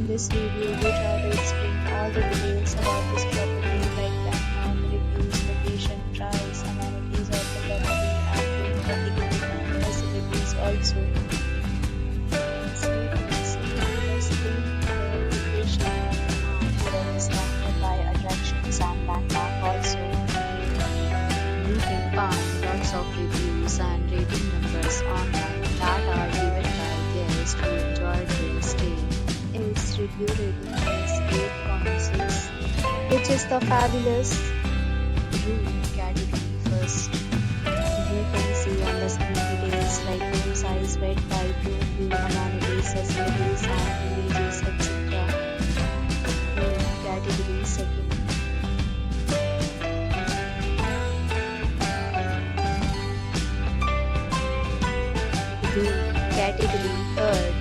In this video, we try to explain all the details about this property like landmark, reviews, location, price, amenities of the property, and practically and facilities also. So you can see on the screen the location and well surrounded by attractions and landmark also. You can find lots of reviews and rating numbers online that are given by guests who enjoyed their stay. Its review rating is 8.6, which is the fabulous. Room category first. You can see on the screen details like room size, bed type, room view, amenities, facilities, and images, etc. Room category second. Room category third.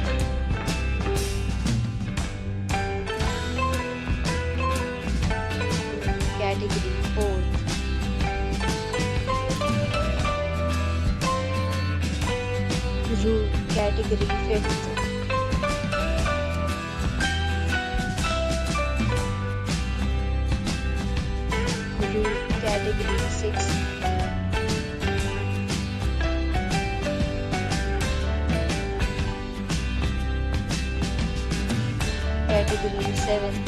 Category 4th. Room category 5th. Room category 6th. Category 7th.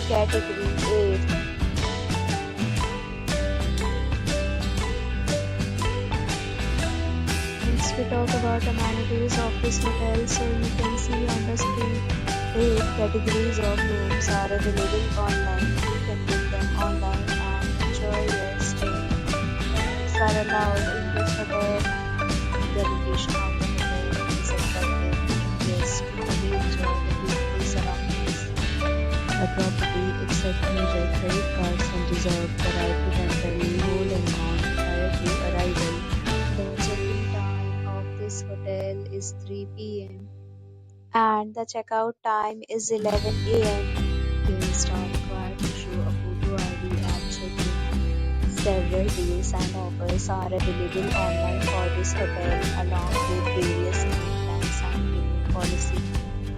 Category 8. Next we talk about amenities of this hotel. So you can see on the screen 8 categories of rooms are available online. You can book them online and enjoy your stay. Pets are allowed in this hotel. The location of the hotel is attractive to guests who really enjoy the beautiful surroundings. The property accepts major credit cards and reserves the right to temporarily hold an amount prior to arrival. The check-in time of this hotel is 3 p.m. and the checkout time is 11 a.m. Guests are required to show a photo ID at check-in. Several deals and offers are available online for this hotel along with various plans and payment policy.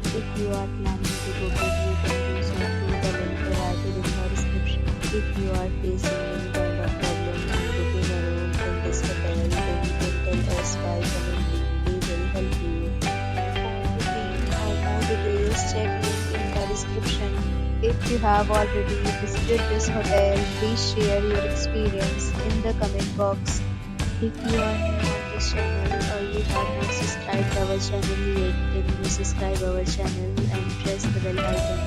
If you are planning to book it, you can do so through the link provided in the description. If you are facing any kind of problem in booking a room in this hotel, then you can tell us by commenting. We will help you. For more details, check link in the description. If you have already visited this hotel, please share your experience in the comment box. If you are new on this channel or you have not subscribed our channel yet, then you subscribe our channel and press the bell icon